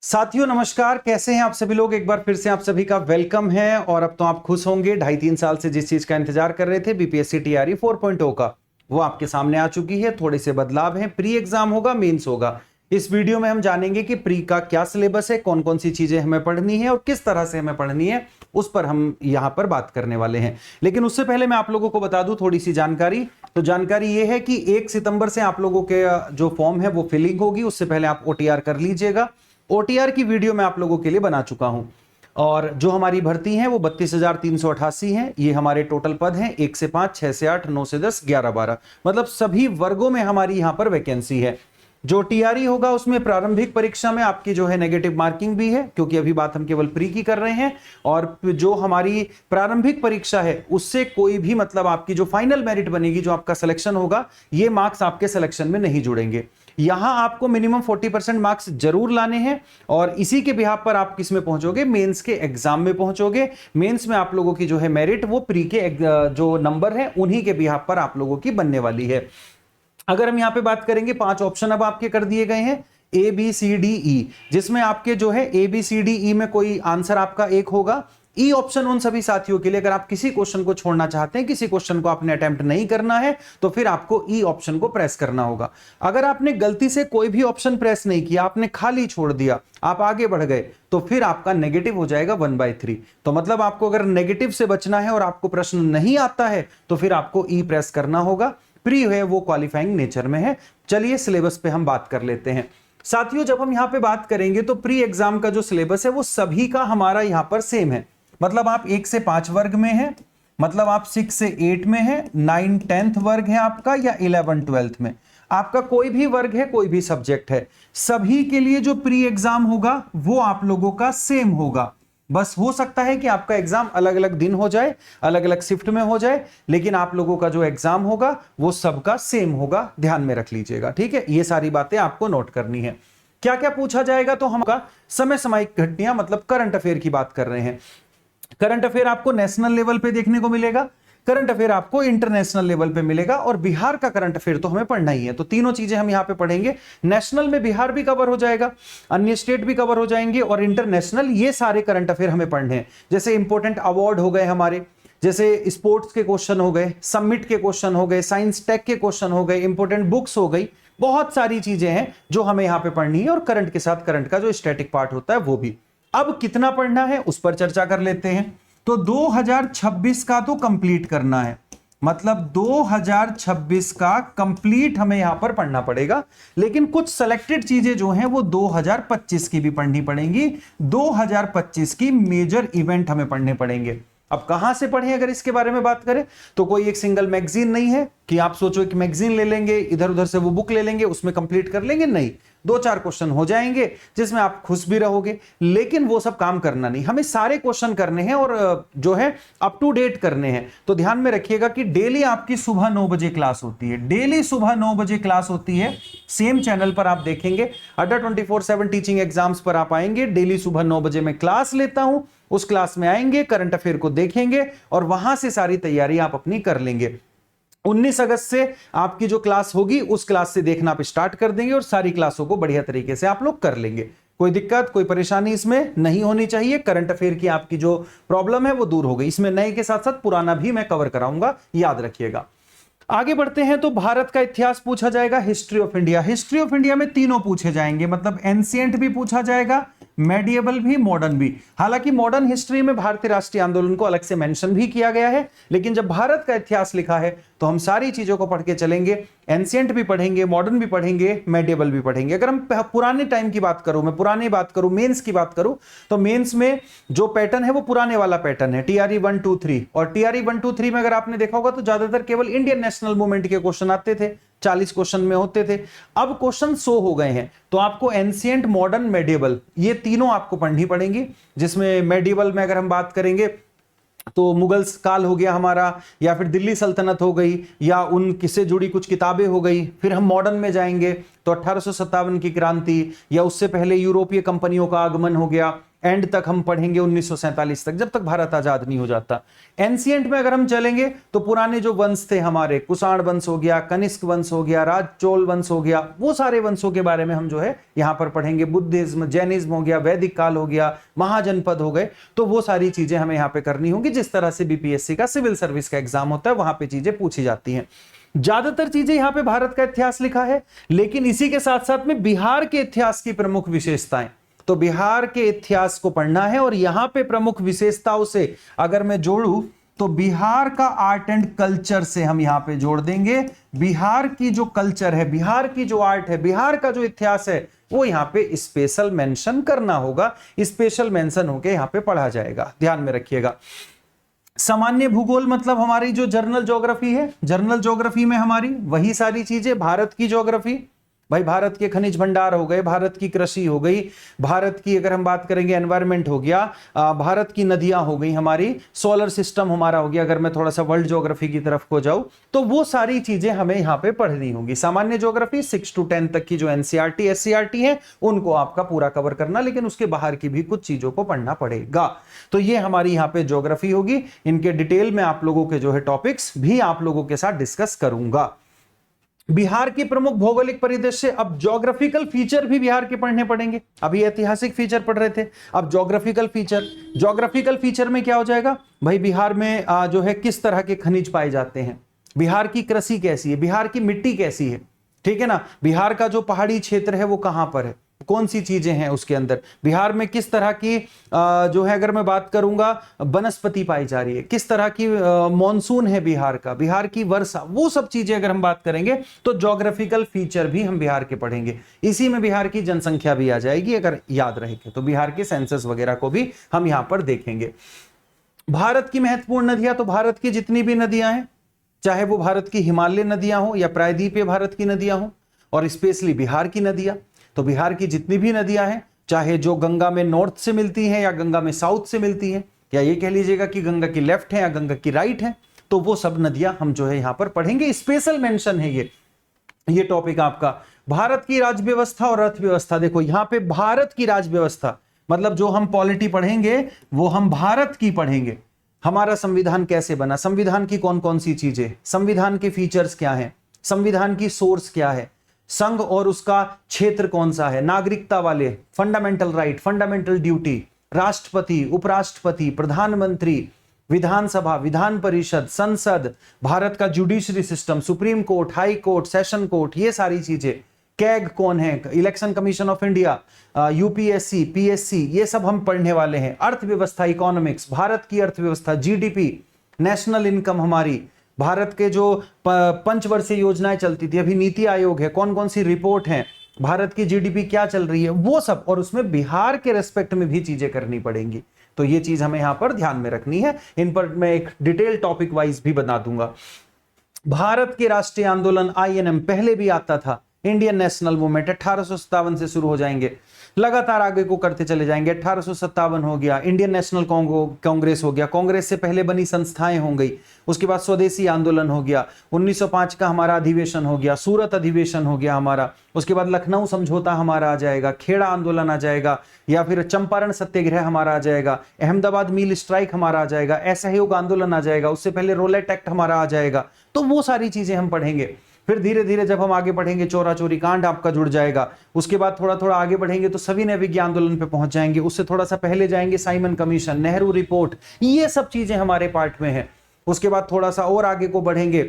साथियों नमस्कार, कैसे हैं आप सभी लोग। एक बार फिर से आप सभी का वेलकम है। और अब तो आप खुश होंगे, 2.5-3 साल से जिस चीज का इंतजार कर रहे थे बीपीएससी टीआरई 4.0 का, वो आपके सामने आ चुकी है। थोड़े से बदलाव हैं, प्री एग्जाम होगा, मेंस होगा। इस वीडियो में हम जानेंगे कि प्री का क्या सिलेबस है, कौन कौन सी चीजें हमें पढ़नी है और किस तरह से हमें पढ़नी है, उस पर हम यहां पर बात करने वाले हैं। लेकिन उससे पहले मैं आप लोगों को बता दूं थोड़ी सी जानकारी। तो जानकारी यह है कि 1 सितंबर से आप लोगों के जो फॉर्म है वो फिलिंग होगी। उससे पहले आप ओटीआर कर लीजिएगा। ओटीआर की वीडियो मैं आप लोगों के लिए बना चुका हूं। और जो हमारी भर्ती है वो 32,388 है। ये हमारे टोटल पद हैं 1 से 5, 6 से 8, 9 से 10, 11, 12, मतलब सभी वर्गों में हमारी यहां पर वैकेंसी है। जो टीआरई होगा उसमें प्रारंभिक परीक्षा में आपकी जो है नेगेटिव मार्किंग भी है, क्योंकि अभी बात हम केवल प्री की कर रहे हैं। और जो हमारी प्रारंभिक परीक्षा है उससे कोई भी मतलब आपकी जो फाइनल मेरिट बनेगी, जो आपका सिलेक्शन होगा, ये मार्क्स आपके सिलेक्शन में नहीं जुड़ेंगे। यहां आपको मिनिमम 40% मार्क्स जरूर लाने हैं। और इसी के बिहाफ पर आप किस में पहुंचोगे, मेंस के एग्जाम में पहुंचोगे। मेंस में आप लोगों की जो है मेरिट वो प्री के जो नंबर है उन्हीं के बिहाफ पर आप लोगों की बनने वाली है। अगर हम यहां पे बात करेंगे, 5 ऑप्शन अब आपके कर दिए गए हैं, A B C D E, जिसमें आपके जो है A B C D E में कोई आंसर आपका एक होगा। ई ऑप्शन उन सभी साथियों के लिए, अगर आप किसी क्वेश्चन को छोड़ना चाहते हैं, किसी क्वेश्चन को आपने अटेम्प्ट नहीं करना है, तो फिर आपको ई ऑप्शन को प्रेस करना होगा। अगर आपने गलती से कोई भी ऑप्शन प्रेस नहीं किया, आपने खाली छोड़ दिया, आप आगे बढ़ गए, तो फिर आपका नेगेटिव हो जाएगा 1/3। तो मतलब आपको अगर नेगेटिव से बचना है और आपको प्रश्न नहीं आता है, तो फिर आपको ई प्रेस करना होगा। प्री है वो क्वालिफाइंग नेचर में है। चलिए सिलेबस पे हम बात कर लेते हैं। साथियों जब हम यहां पे बात करेंगे तो प्री एग्जाम का जो सिलेबस है वो सभी का हमारा यहां पर सेम है। मतलब आप 1 से 5 वर्ग में है, मतलब आप 6 से 8 में है, 9 10th वर्ग है आपका, या 11 12th में आपका कोई भी वर्ग है, कोई भी सब्जेक्ट है, सभी के लिए जो प्री एग्जाम होगा वो आप लोगों का सेम होगा। बस हो सकता है कि आपका एग्जाम अलग अलग दिन हो जाए, अलग अलग शिफ्ट में हो जाए, लेकिन आप लोगों का जो एग्जाम होगा वो सबका सेम होगा। ध्यान में रख लीजिएगा, ठीक है। ये सारी बातें आपको नोट करनी है। क्या क्या पूछा जाएगा, तो हम समय सामयिक घटनाएं मतलब करंट अफेयर की बात कर रहे हैं। करंट अफेयर आपको नेशनल लेवल पे देखने को मिलेगा, करंट अफेयर आपको इंटरनेशनल लेवल पे मिलेगा, और बिहार का करंट अफेयर तो हमें पढ़ना ही है। तो तीनों चीजें हम यहां पे पढ़ेंगे। नेशनल में बिहार भी कवर हो जाएगा, अन्य स्टेट भी कवर हो जाएंगे, और इंटरनेशनल ये सारे करंट अफेयर हमें पढ़ने हैं। जैसे इंपॉर्टेंट अवार्ड हो गए हमारे, जैसे स्पोर्ट्स के क्वेश्चन हो गए, समिट के क्वेश्चन हो गए, साइंस टेक के क्वेश्चन हो गए, इंपॉर्टेंट बुक्स हो गई, बहुत सारी चीजें हैं जो हमें यहां पे पढ़नी है। और करंट के साथ करंट का जो स्टैटिक पार्ट होता है वो भी। अब कितना पढ़ना है उस पर चर्चा कर लेते हैं। तो 2026 का तो कंप्लीट करना है, मतलब 2026 का कंप्लीट हमें यहां पर पढ़ना पड़ेगा। लेकिन कुछ सेलेक्टेड चीजें जो हैं वो 2025 की भी पढ़नी पड़ेंगी। 2025 की मेजर इवेंट हमें पढ़ने पड़ेंगे। अब कहां से पढ़ें, अगर इसके बारे में बात करें तो कोई एक सिंगल मैगजीन नहीं है कि आप सोचो कि मैगजीन ले लेंगे, इधर उधर से वो बुक ले लेंगे, उसमें कंप्लीट कर लेंगे। नहीं, 2-4 क्वेश्चन हो जाएंगे जिसमें आप खुश भी रहोगे, लेकिन वो सब काम करना नहीं। हमें सारे क्वेश्चन करने हैं और जो है अप टू डेट करने हैं। तो ध्यान में रखिएगा कि डेली आपकी सुबह 9 बजे क्लास होती है, डेली सुबह 9 बजे क्लास होती है। सेम चैनल पर आप देखेंगे, अड्डा 24/7 टीचिंग एग्जाम्स पर आप आएंगे। डेली सुबह 9 बजे मैं क्लास लेता हूं, उस क्लास में आएंगे, करंट अफेयर को देखेंगे और वहां से सारी तैयारी आप अपनी कर लेंगे। 19 अगस्त से आपकी जो क्लास होगी उस क्लास से देखना आप स्टार्ट कर देंगे और सारी क्लासों को बढ़िया तरीके से आप लोग कर लेंगे। कोई दिक्कत, कोई परेशानी इसमें नहीं होनी चाहिए। करंट अफेयर की आपकी जो प्रॉब्लम है वो दूर हो गई। इसमें नए के साथ साथ पुराना भी मैं कवर कराऊंगा, याद रखिएगा। आगे बढ़ते हैं तो भारत का इतिहास पूछा जाएगा, history of India. History of India में तीनों पूछे जाएंगे, मतलब एंशिएंट भी पूछा जाएगा, मेडिएवल भी, मॉडर्न भी। हालांकि मॉडर्न हिस्ट्री में भारतीय राष्ट्रीय आंदोलन को अलग से मेंशन भी किया गया है, लेकिन जब भारत का इतिहास लिखा है तो हम सारी चीजों को पढ़ के चलेंगे। एंशिएंट भी पढ़ेंगे, मॉडर्न भी पढ़ेंगे, मेडिएवल भी पढ़ेंगे। अगर हम पुराने टाइम की बात करूं, मैं पुरानी बात करूं, मेंस की बात करूं, तो मेंस में जो पैटर्न है वो पुराने वाला पैटर्न है, टीआरई 1 2 3। और टीआरई 1 2 3 में अगर आपने देखा होगा तो ज्यादातर केवल इंडियन नेशनल मूवमेंट के क्वेश्चन आते थे, 40 क्वेश्चन में होते थे। अब क्वेश्चन 100 हो गए हैं, तो आपको एंशिएंट, मॉडर्न, मेडिएवल ये तीनों आपको पढ़नी पड़ेंगी। जिसमें मेडिएवल में अगर हम बात करेंगे तो मुगल काल हो गया हमारा, या फिर दिल्ली सल्तनत हो गई, या उन किससे जुड़ी कुछ किताबें हो गई। फिर हम मॉडर्न में जाएंगे तो 1857 की क्रांति, या उससे पहले यूरोपीय कंपनियों का आगमन हो गया, एंड तक हम पढ़ेंगे 1947 तक, जब तक भारत आजाद नहीं हो जाता। एंशिएंट में अगर हम चलेंगे तो पुराने जो वंश थे हमारे, कुषाण वंश हो गया, कनिष्क वंश हो गया, राजचोल वंश हो गया, वो सारे वंशों के बारे में हम जो है यहां पर पढ़ेंगे। बुद्धिज्म, जैनिज्म हो गया, वैदिक काल हो गया, महाजनपद हो गए, तो वो सारी चीजें हमें यहां पे करनी होंगी। जिस तरह से बीपीएससी का सिविल सर्विस का एग्जाम होता है वहां पे चीजें पूछी जाती हैं। ज्यादातर चीजें यहां पे भारत का इतिहास लिखा है, लेकिन इसी के साथ साथ में बिहार के इतिहास की प्रमुख विशेषताएं, तो बिहार के इतिहास को पढ़ना है। और यहां पे प्रमुख विशेषताओं से अगर मैं जोड़ूं तो बिहार का आर्ट एंड कल्चर से हम यहां पे जोड़ देंगे। बिहार की जो कल्चर है, बिहार की जो आर्ट है, बिहार का जो इतिहास है, वो यहां पे स्पेशल मेंशन करना होगा। स्पेशल मेंशन होके यहां पे पढ़ा जाएगा, ध्यान में रखिएगा। सामान्य भूगोल मतलब हमारी जो जनरल ज्योग्राफी है, जनरल ज्योग्राफी में हमारी वही सारी चीजें, भारत की ज्योग्राफी, भाई भारत के खनिज भंडार हो गए, भारत की कृषि हो गई, भारत की अगर हम बात करेंगे एनवायरनमेंट हो गया, भारत की नदियां हो गई, हमारी सोलर सिस्टम हमारा हो गया। अगर मैं थोड़ा सा वर्ल्ड ज्योग्राफी की तरफ को जाऊं तो वो सारी चीजें हमें यहां पे पढ़नी होंगी। सामान्य ज्योग्राफी 6 to 10 तक की जो एनसीईआरटी एससीईआरटी है उनको आपका पूरा कवर करना, लेकिन उसके बाहर की भी कुछ चीजों को पढ़ना पड़ेगा। तो ये हमारी यहां पे ज्योग्राफी होगी। इनके डिटेल में आप लोगों के जो है टॉपिक्स भी आप लोगों के साथ डिस्कस करूंगा। बिहार की प्रमुख भौगोलिक परिदृश्य, अब ज्योग्राफिकल फीचर भी बिहार के पढ़ने पड़ेंगे। अभी ऐतिहासिक फीचर पढ़ रहे थे, अब ज्योग्राफिकल फीचर। ज्योग्राफिकल फीचर में क्या हो जाएगा भाई, बिहार में जो है किस तरह के खनिज पाए जाते हैं, बिहार की कृषि कैसी है, बिहार की मिट्टी कैसी है, ठीक है ना, बिहार का जो पहाड़ी क्षेत्र है वो कहां पर है, कौन सी चीजें हैं उसके अंदर, बिहार में किस तरह की जो है अगर मैं बात करूंगा वनस्पति पाई जा रही है, किस तरह की मॉनसून है बिहार का, बिहार की वर्षा, वो सब चीजें अगर हम बात करेंगे तो ज्योग्राफिकल फीचर भी हम बिहार के पढ़ेंगे। इसी में बिहार की जनसंख्या भी आ जाएगी अगर याद रहेगा तो, बिहार के सेंसस वगैरह को भी हम यहां पर देखेंगे। भारत की महत्वपूर्ण नदियां, तो भारत की जितनी भी नदियां हैं, चाहे वो भारत की हिमालय नदियां हो या प्रायद्वीपीय भारत की नदियां हो, और स्पेशली बिहार की नदियां, तो बिहार की जितनी भी नदियां हैं, चाहे जो गंगा में नॉर्थ से मिलती हैं या गंगा में साउथ से मिलती हैं, या ये कह लीजिएगा कि गंगा की लेफ्ट है या गंगा की राइट है, तो वो सब नदियां हम जो है यहां पर पढ़ेंगे। स्पेशल मेंशन है ये टॉपिक आपका। भारत की राज्य व्यवस्था और अर्थव्यवस्था, देखो यहां पे भारत की राज्य व्यवस्था मतलब जो हम पॉलिटी पढ़ेंगे वो हम भारत की पढ़ेंगे। हमारा संविधान कैसे बना, संविधान की कौन कौन सी चीजें, संविधान के फीचर्स क्या हैं, संविधान की सोर्स क्या है, संघ और उसका क्षेत्र कौन सा है, नागरिकता वाले, फंडामेंटल राइट, फंडामेंटल ड्यूटी, राष्ट्रपति, उपराष्ट्रपति, प्रधानमंत्री, विधानसभा, विधान परिषद, संसद, भारत का judiciary system, supreme court, high court, session court, ये सारी चीजें, कैग कौन है, election commission of India, UPSC, PSC, ये सब हम पढ़ने वाले हैं। अर्थव्यवस्था, इकोनॉमिक्स, भारत की अर्थव्यवस्था, जीडीपी, नेशनल इनकम, हमारी भारत के जो पंचवर्षीय योजनाएं चलती थी, अभी नीति आयोग है, कौन कौन सी रिपोर्ट है, भारत की जीडीपी क्या चल रही है, वो सब, और उसमें बिहार के रेस्पेक्ट में भी चीजें करनी पड़ेंगी। तो ये चीज हमें यहां पर ध्यान में रखनी है। इन पर मैं एक डिटेल टॉपिक वाइज भी बता दूंगा। भारत के राष्ट्रीय आंदोलन आईएनएम पहले भी आता था, इंडियन नेशनल मूवमेंट 1857 से शुरू हो जाएंगे, लगातार आगे को करते चले जाएंगे। 1857 हो गया, इंडियन नेशनल कांग्रेस हो गया, कांग्रेस से पहले बनी संस्थाएं हो गई, उसके बाद स्वदेशी आंदोलन हो गया, 1905 का हमारा अधिवेशन हो गया, सूरत अधिवेशन हो गया हमारा, उसके बाद लखनऊ समझौता हमारा आ जाएगा, खेड़ा आंदोलन आ जाएगा, या फिर चंपारण सत्याग्रह हमारा आ जाएगा, अहमदाबाद मिल स्ट्राइक हमारा आ जाएगा, असहयोग आंदोलन आ जाएगा, उससे पहले रोलेट एक्ट हमारा आ जाएगा। तो वो सारी चीजें हम पढ़ेंगे। फिर धीरे धीरे जब हम आगे बढ़ेंगे चोरा चोरी कांड आपका जुड़ जाएगा, उसके बाद थोड़ा थोड़ा आगे बढ़ेंगे तो सविनय विज्ञान आंदोलन पे पहुंच जाएंगे, उससे थोड़ा सा पहले जाएंगे साइमन कमीशन, नेहरू रिपोर्ट, ये सब चीजें हमारे पार्ट में है। उसके बाद थोड़ा सा और आगे को बढ़ेंगे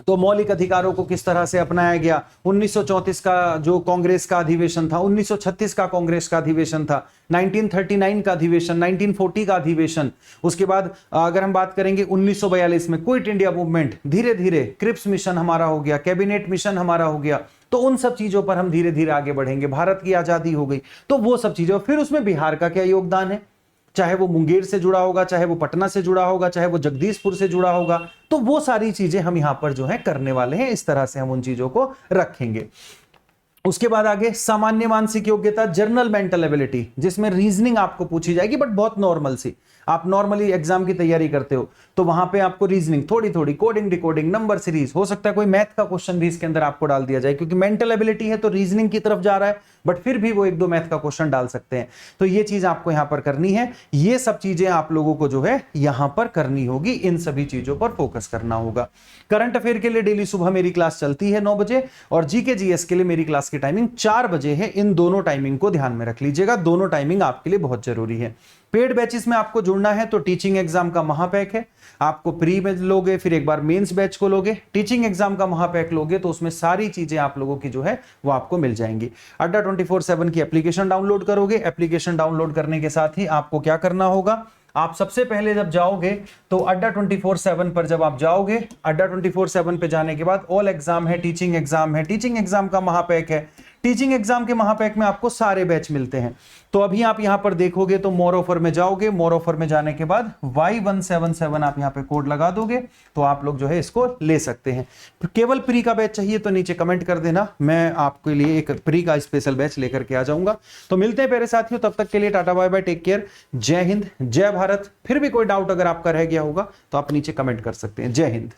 तो मौलिक अधिकारों को किस तरह से अपनाया गया, 1934 का जो कांग्रेस का अधिवेशन था, 1936 का कांग्रेस का अधिवेशन था, 1939 का अधिवेशन, 1940 का अधिवेशन, उसके बाद अगर हम बात करेंगे 1942 में क्विट इंडिया मूवमेंट, धीरे धीरे क्रिप्स मिशन हमारा हो गया, कैबिनेट मिशन हमारा हो गया। तो उन सब चीजों पर हम धीरे धीरे आगे बढ़ेंगे। भारत की आजादी हो गई, तो वो सब चीजें, फिर उसमें बिहार का क्या योगदान है, चाहे वो मुंगेर से जुड़ा होगा, चाहे वो पटना से जुड़ा होगा, चाहे वो जगदीशपुर से जुड़ा होगा, तो वो सारी चीजें हम यहां पर जो है करने वाले हैं। इस तरह से हम उन चीजों को रखेंगे। उसके बाद आगे सामान्य मानसिक योग्यता, जनरल मेंटल एबिलिटी, जिसमें रीजनिंग आपको पूछी जाएगी, बट बहुत नॉर्मल सी। आप नॉर्मली एग्जाम की तैयारी करते हो तो वहां पे आपको रीजनिंग थोड़ी थोड़ी, कोडिंग डिकोडिंग, नंबर सीरीज, हो सकता है कोई मैथ का क्वेश्चन भी इसके अंदर आपको डाल दिया जाए, क्योंकि मेंटल एबिलिटी है तो रीजनिंग की तरफ जा रहा है, बट फिर भी वो 1-2 मैथ का क्वेश्चन डाल सकते हैं। तो ये चीज आपको यहां पर करनी है, ये सब चीजें आप लोगों को जो है यहां पर करनी होगी, इन सभी चीजों पर फोकस करना होगा। करंट अफेयर के लिए डेली सुबह मेरी क्लास चलती है 9 बजे, और जीके जीएस के लिए मेरी क्लास की टाइमिंग 4 बजे है। इन दोनों टाइमिंग को ध्यान में रख लीजिएगा, दोनों टाइमिंग आपके लिए बहुत जरूरी है। पेड बैचेस में आपको जुड़ना है तो टीचिंग एग्जाम का महापैक है, आपको प्री में लोगे, फिर एक बार मेंस बैच को लोगे, टीचिंग एग्जाम का महापैक लोगे तो उसमें सारी चीजें आप लोगों की जो है वो आपको मिल जाएंगी। अड्डा 24/7 की एप्लीकेशन डाउनलोड करोगे, एप्लीकेशन डाउनलोड करने के साथ ही आपको क्या करना होगा, आप सबसे पहले जब जाओगे तो अड्डा 24/7 पर जब आप जाओगे, अड्डा 24/7 पे जाने के बाद ऑल एग्जाम है, टीचिंग एग्जाम का महापैक है। टीचिंग एग्जाम के महापैक में आपको सारे बैच मिलते हैं। तो अभी आप यहां पर देखोगे तो मोर ऑफर में जाओगे, मोर ऑफर में जाने के बाद Y177 आप यहां पे कोड लगा दोगे तो आप लोग जो है इसको ले सकते हैं। केवल प्री का बैच चाहिए तो नीचे कमेंट कर देना, मैं आपके लिए एक प्री का स्पेशल बैच लेकर के आ जाऊंगा। तो मिलते हैं प्यारे साथियों, तब तक के लिए tata bye bye, take care, जय हिंद जय भारत। फिर भी कोई डाउट अगर आपका रह गया होगा तो आप नीचे कमेंट कर सकते हैं। जय हिंद।